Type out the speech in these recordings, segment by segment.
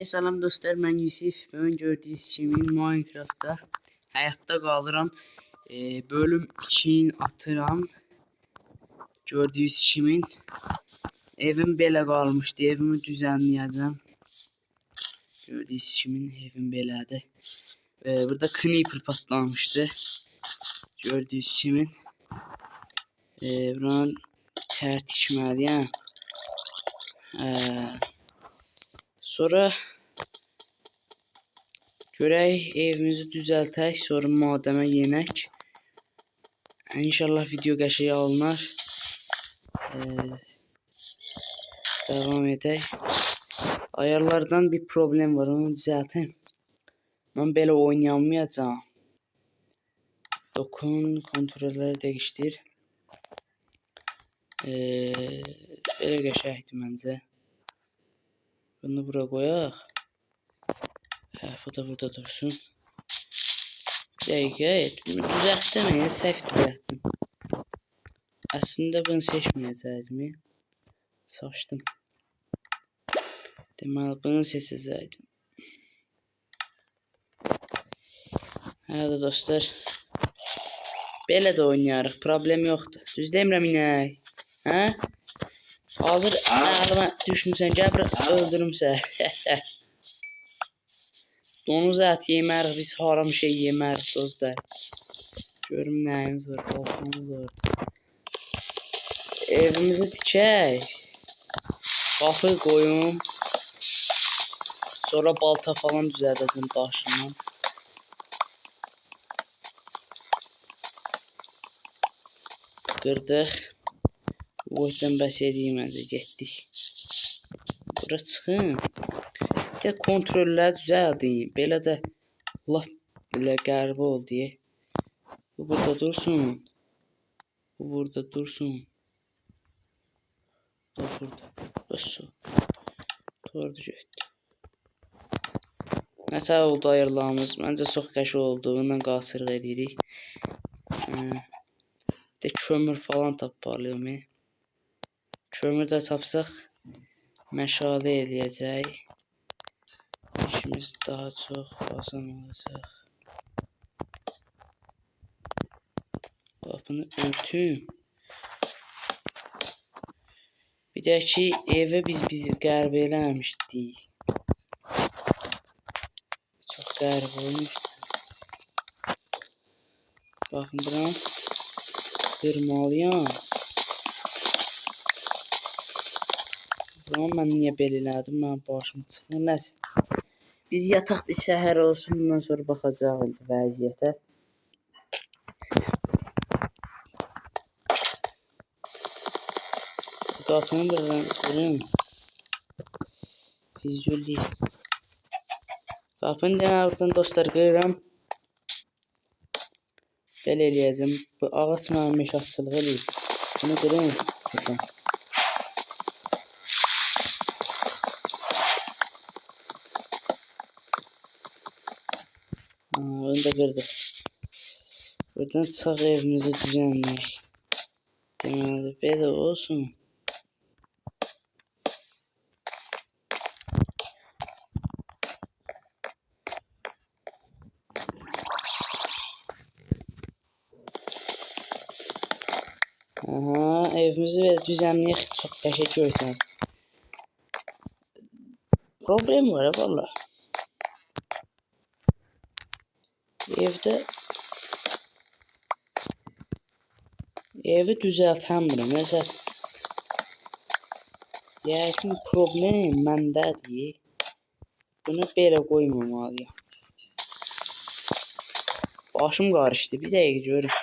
Salam dostlar, ben Yusuf. Bugün gördüğünüz kimi Minecraft'ta hayatta kalıram. Bölüm 2'ni atıram. Gördüğünüz kimi evim belə qalmışdı. Evimi düzenleyeceğim. Gördüğünüz kimi evim belədir. Burada creeper patlamıştı. Gördüğünüz kimi. Buranın tərtişməliyəm. Sonra görək evimizi düzəltək, sonra madəmə yenək. İnşallah video qəşəng alınar. Devam edək. Ayarlardan bir problem var, onu düzəltəm. Mən belə oynayamayacağam. Dokun, kontrolləri dəyişdir. Belə qəşəngdir məncə. Bunu bura qoyaq. Bu da burada dursun. Bir dəqiqə, düzəltdim, səhv düzəltdim. Əslində bunu seçməyəcəkdim. Saçdım. Deməli, bunu seçəcəkdim. Hələ dostlar. Belə də oynayarıq, problem yoxdur. Düz demirəm inək. Hə? Hazır əlimə düşmüsən, gəl biraz öldürüm səni. Donuz ət yemərik, biz haram şey yemərik dostlar. Görüm nəyimiz var, baltamız var. Evimizi tikək. Qapı qoyum. Sonra balta falan düzəldəcəm daşından. Qırdıq. Boydan bəs edeyim məncə, getdik. Bura çıxın. Bir də kontrolləri düzəldin. Belə də lap belə qəribə oldu. Bu burada dursun. Bu burada dursun. Bu burada. Bəs o. Doğru getdi. Nətər oldu ayarlarımız? Məncə çox qəşəng oldu. Bundan qaçırıq edirik. Bir də kömür falan tapmalıyım. Kömür də tapsaq məşalə eləyəcək. İşimiz daha çox asan olacaq. Qapını örtün. Bir də ki, evi biz qəribə eləmişdik. Çox qəribə olmuşdu. Baxın, buram qırmalıyam. Buram mən niyə belə elədim? Mən başım çıxmır. Nəsə. Biz yataq bir səhər olsun. Bundan sonra baxacaq indi vəziyyətə. Qapını buradan qırım. Füzuli. Qapını demək buradan dostlar qırıram. Belə eləyəcəm. Bu ağac mənim meşatçılıq eləyir. Bunu qırım. Buradan. Onu da qırdım. Buradan çıxaq evimizi düzənləyək. Deməli, belə olsun. Evimizi belə düzənləyək, çox qəşəng görürsünüz. Problem var ya valla. Evi düzəltəmirəm. Nəsə yəqin problem məndədir. Bunu belə qoymamalıyam. Başım qarışdı. Bir dəqiqə görün.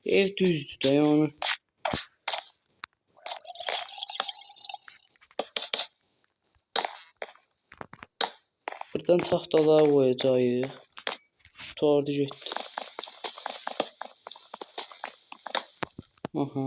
Ev düzdür da yəni. Buradan taxtalar qoyacağıq. Tordu getdi. Aha.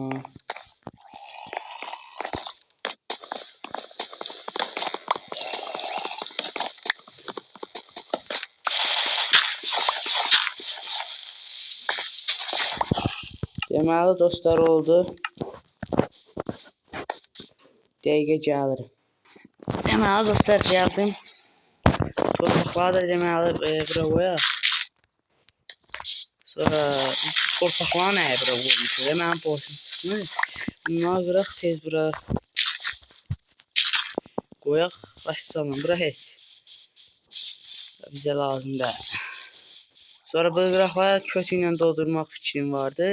Deməli dostlar oldu. Dəqiqə gəlirim. Deməli dostlar gəldim. Torpaqları da deməli bura qoyaq. Sonra biz torpaqları nəyə bura qoymuşuq? Mənim borcum çıxmır. Bunları qıraq tez bura qoyaq. Vəssalam, bura heç. Bizə lazım deyil. Sonra bu qıraqları kötü ilə doldurmaq fikrim vardı.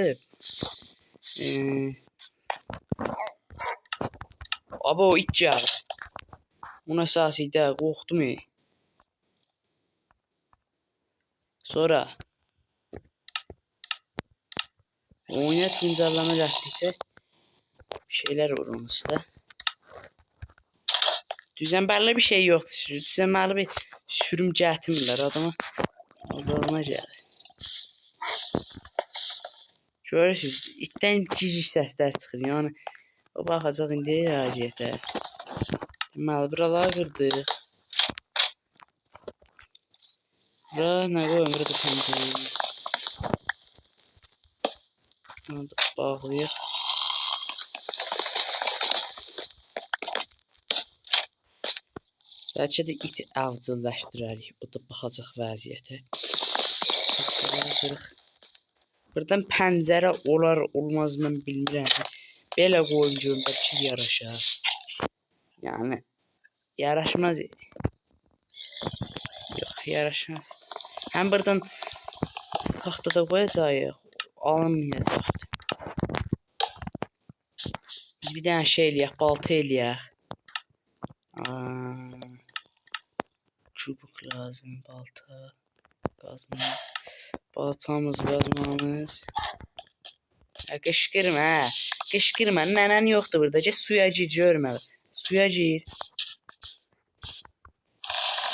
Abo it gəlir. Buna əsasıydı, qorxdum. Sonra oyuna güncelleme gəldikcə şeyler olur onun üstə. Düzənbərli bir şey yoxdur. Düzənbərli bir sürüm gətirmirlər adama. Azalına gəlir. Görürsünüz, itdən cici səslər çıxır. Yəni o baxacaq indi əziyyətə. Deməli, buraları qırdıq. Bura nə qoyum? Burada pəncərə. Bağlayıq. Bəlkə də it avcıllaşdırarıq. Bu da baxacaq vəziyyətə. Buradan pəncərə olar olmaz mən bilmirəm. Belə qoyum görüm bəlkə yaraşar. Yəni yaraşmaz. Yox, yaraşmaz. Həm buradan taxtada qoyacağıq. Alınmayacaq. Biz bir dənə şey eləyək, balta eləyək. Çubuk lazım, balta, qazma. Baltamız, qazmamız. Qışqırma, qışqırma. Nənən yoxdur burada. Gəl suya gir, görmə. Suya gir.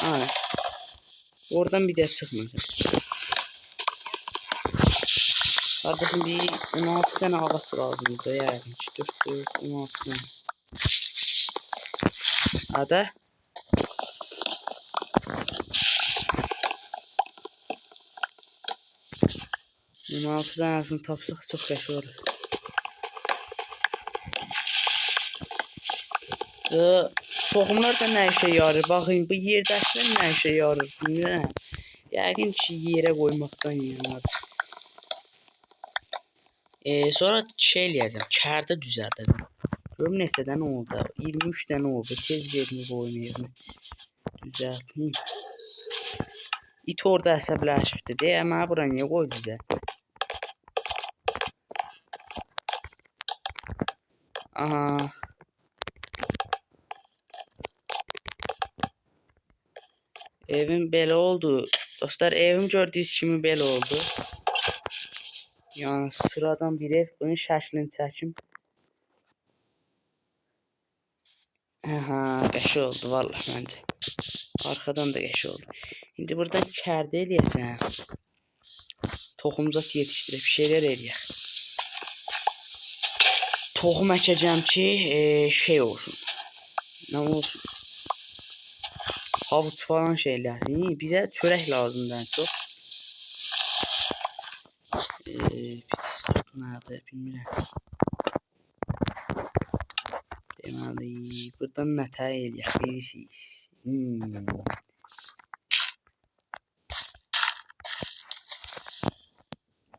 Ana. Oradan bir də çıxmasın. Kardeşim bir 16 tane ağaç lazımdı yani. 4, 16 tane. Hadi. Bunun 6 tanesini tapsaq çox qəşəng olur. Toxumlar da nə işə yarır? Baxın, bu yerdəkilər nə işə yarır? Bilmirəm. Yəqin ki, yerə qoymaqdan yanadır. Sonra şey eləyəcəm, kərdə düzəldəcəm. Görüm neçədən oldu? 23 dənə oldu. Tez yerini qoymayayım. Düzəlteyim. İt orada əsəbləşibdi. Deyə, mənə bura niyə qoydu bizə? Aha. Evim belə oldu. Dostlar, evim gördüyünüz kimi belə oldu. Yəni sıradan bir ev. Bunun şəklini çəkim. Aha, qəşəng oldu vallahi məncə. Arxadan da qəşəng oldu. İndi buradan kərdə eləyəcəm. Toxumzat yetişdirib bir şeylər eləyək. Toxum əkəcəm ki, şey olsun. Nə olsun? Havuç falan şeylər. Bizə çörək lazımdır ən çox. Nerede bilmirəm. Deməli, buradan nətə eləyək bilirsiniz.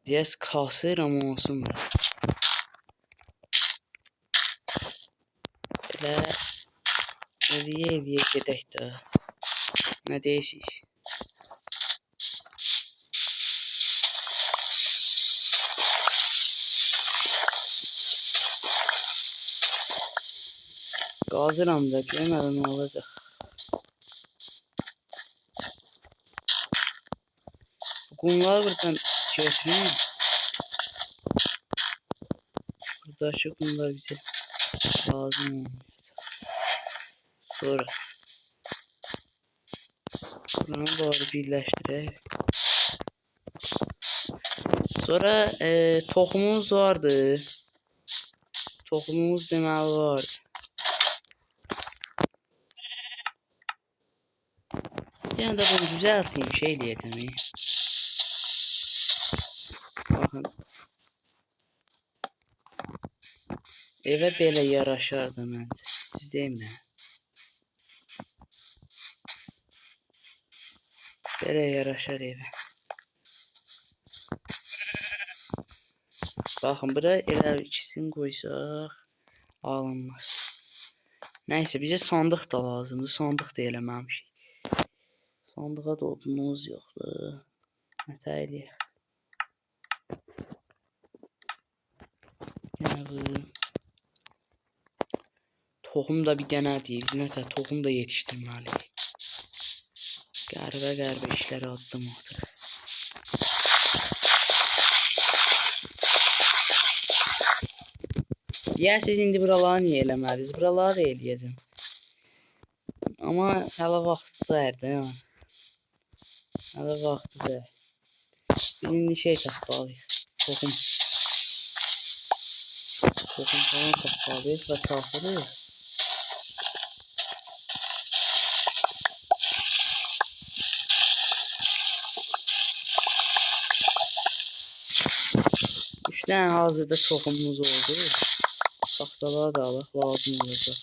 Biraz kasır amma olsun da. Elə eləyə gedək də. Nə deyirsiniz? Qazıram da görmədən nə olacaq. Qumları buradan götüreyim. Buradakı qumlar bizə lazım olmayacaq. Sonra buranı bari birləşdirək. Sonra toxumumuz vardı. Toxumumuz deməli vardı. Yəni da bunu düzəlteyim, şey deyəcəm. Baxın. Evə belə yaraşardı məncə. Düz deyim nə? Belə yaraşar evə. Baxın, bura elə ikisini qoysaq alınmaz. Nəysə, bizə sandıq da lazımdır. Sandıq da eləməmişik. Sandığa da odunumuz yoxdur. Nətə eləyək? Bu toxum da bir dənə deyil. Biz nətə toxum da yetişdirməliyik. Qəribə işlərə addım atırıq. Siz indi buraları niyə eləmədiniz? Buraları da eləyəcəm. Amma hələ vaxtıdır da, yəni. Hələ vaxtıdır. Biz indi şey tapmalıyıq. Toxum falan tapmalıyıq və tapırıq. Üç dənə hazırda toxumumuz oldu. Taxtaları da alaq, lazım olacaq.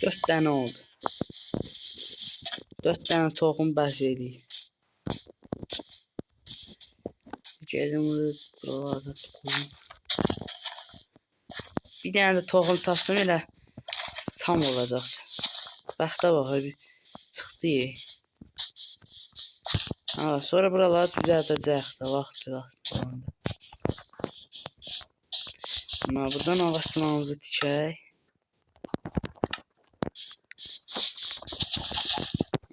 Dörd dənə oldu. 4 dənə toxum bəs edir. Gəlin buralarda toxum. Bir dənə də toxum tapsam elə tam olacaq. Bəxtə bax, çıxdı. Sonra buraları düzəldəcək də vaxtı. Buradan ağaçlarımızı tikək.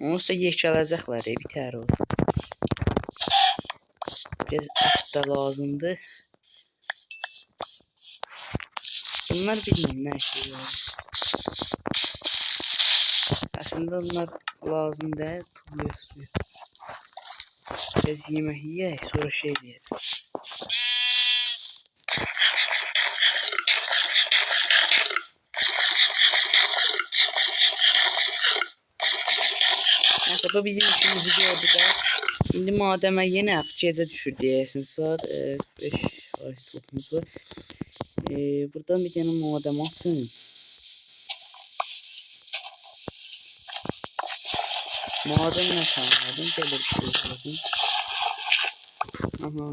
Onsuz da yekələcəklər, bitər o. Biraz ət də lazımdır. Bunlar bilməyim nə şey var. Əslində bunlar lazım deyil, tuluyuq. Biraz yemək yiyək, sonra şey deyəcəm. Nəysə, bu bizim işimizi gördü də. İndi madəmə yenə gecə düşür deyəsin. Saat 5 var istopumuz var. Buradan bir dənə madəm açın. Madem nə tanımadım, belə bir şey yapacağım. Aha.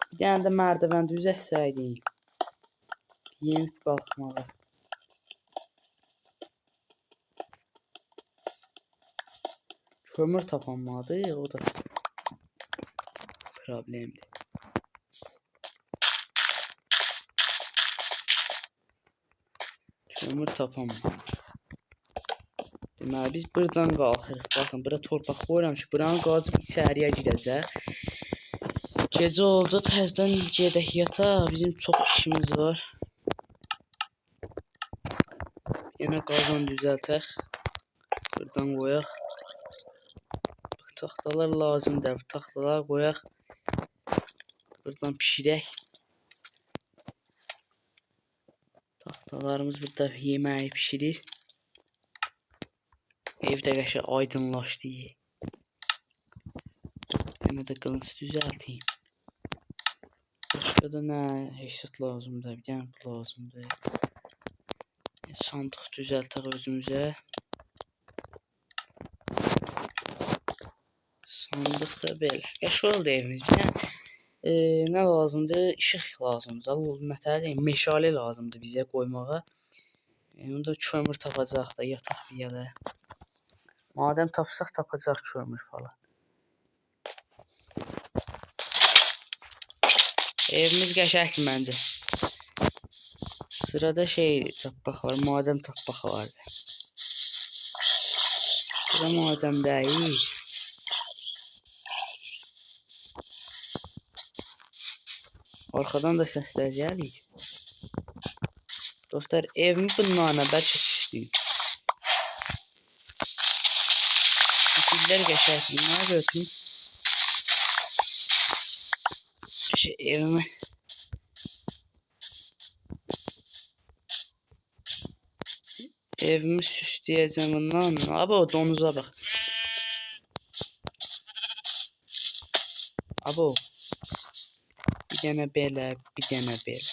Bir dənə də mərdəvən düzətsəydik. Yeni qalxmalı. Kömür tapanmadı, o da problemdir. Kömür tapanmadı. Deməli, biz buradan qalxırıq. Baxın, bura torpaq qoyuram ki, buranı qazıb içəriyə girəcək. Gecə oldu, təzdən gedək yata. Bizim çox işimiz var. Yenə qazan düzəltək. Buradan qoyaq. Bu taxtalar lazımdır. Bu taxtaları qoyaq. Buradan pişirək. Taxtalarımız burada yeməyi pişirir. Evdə qəşəng aydınlaşdı. Yenə də qılınc düzəlteyim. Başqa da nə heysət lazımdır, bir dənə bu lazımdır. Sandıq düzəltək özümüzə. Sandıq da belə. Qəşəng oldu evimiz. Bir dənə nə lazımdır? İşıq lazımdır. Nətər meşale lazımdır bizə qoymağa. Onu da kömür tapacaq da, yataq bir yerə. Madəm tapsaq tapacaq kömür falan. Evimiz qəşəngdir məncə. Sırada şey tapmaq var, madəm tapmaq vardı. Bura madəm deyil. Arxadan da səslər gəlir. Dostlar, evimi bunlarla bəlkə şişliyim. Fikirlər qəşəngdir, nə götürüm. Evimi Evimi süsləyəcəm bundan. Abi o donuza bax. Abo. Bir dənə belə, bir dənə belə.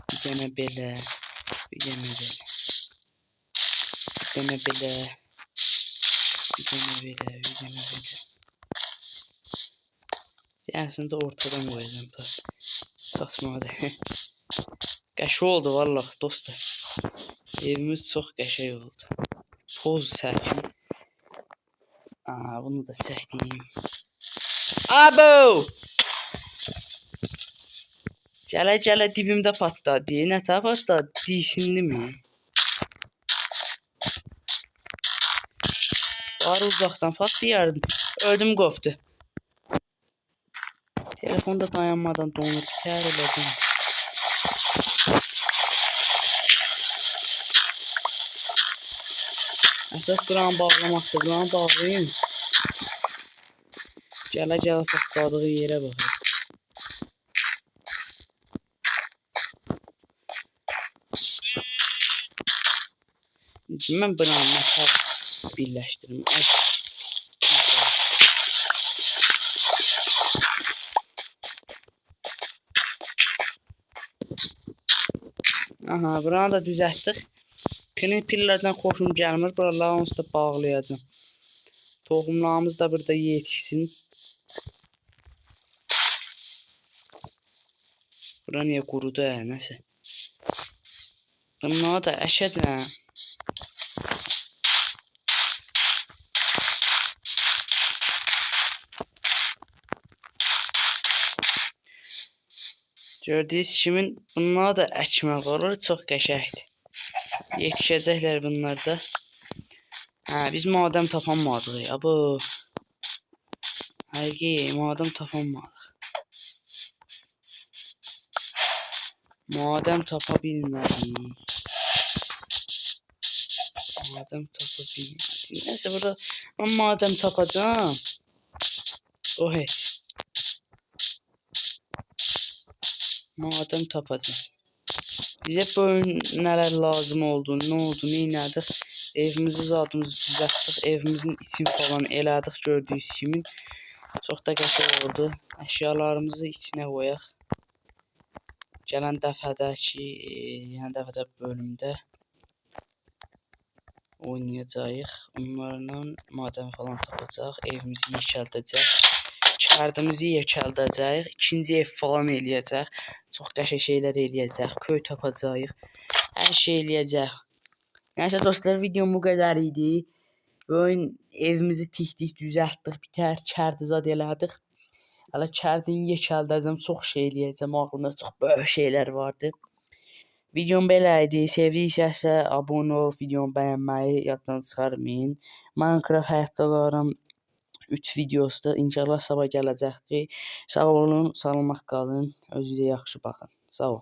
Bir dənə belə, bir dənə belə. Bir dənə belə. Bir dənə belə, bir dənə belə. Aslında ortadan qoyacağım. Saçmadı. Qəşəng oldu vallahi dostlar. Evimiz çox qəşəng oldu. Poz çəkim. Bunu da çəkdim. Abo! Gələ dibimdə patladı. Nə tə patladı? Dişindi mi? Var uzaqdan patlayardı. Ödüm qopdu. Telefonda dayanmadan donub bitər elədim. Əsas buranı bağlamaqdır. Buranı bağlayın. Gələ patladığı yerə baxın. Mən buranı metal birləşdirim. Aha, buranı da düzəltdik. Knipillərdən xoşum gəlmir. Buraları onsuz da bağlayacağım. Toxumlarımız da burada yetişsin. Bura niyə qurudu nəsə. Bunları da əkəcəm. Gördüyünüz kimi bunları da əkmək olur. Çox qəşəngdir. Yetişəcəklər bunlar da. Biz madəm tapanmadıq. Abo. Həqiqi madəm tapanmadıq. Madəm tapa bilmədik. Neyse burada ben madem tapacağım. O heç. Madem tapacağım. Bize böyle neler lazım oldu, ne oldu, neylədik. Evimizi zadımızı düzəltdik. Evimizin için falan elədik gördüyünüz kimi. Çox da qəşəng oldu. Əşyalarımızı içine qoyaq. Gələn dəfədəki, yəni dəfədə bölümdə oynayacağıq. Onlarla maden falan tapacaq. Evimizi yekəldəcək. Kərdimizi yekəldəcək. İkinci ev falan eləyəcək. Çox qəşəng şeylər eləyəcək. Köy tapacağıq. Hər şey eləyəcək. Nəysə dostlar, videom bu qədər idi. Böyün evimizi tikdik, düzəltdik, bitər, kərdizad elədik. Hələ kərdini yekəldəcəm, çox şey eləyəcəm. Ağlımda çox böyük şeylər vardı. Videom belə idi. Sevdiyinizsə abunə ol, videomu bəyənməyi yaddan çıxarmayın. Minecraft həyatda qalıram 3 videosu da inşallah sabah gələcəkdir. Sağ olun, salamat qalın. Özünüzə yaxşı baxın. Sağ ol.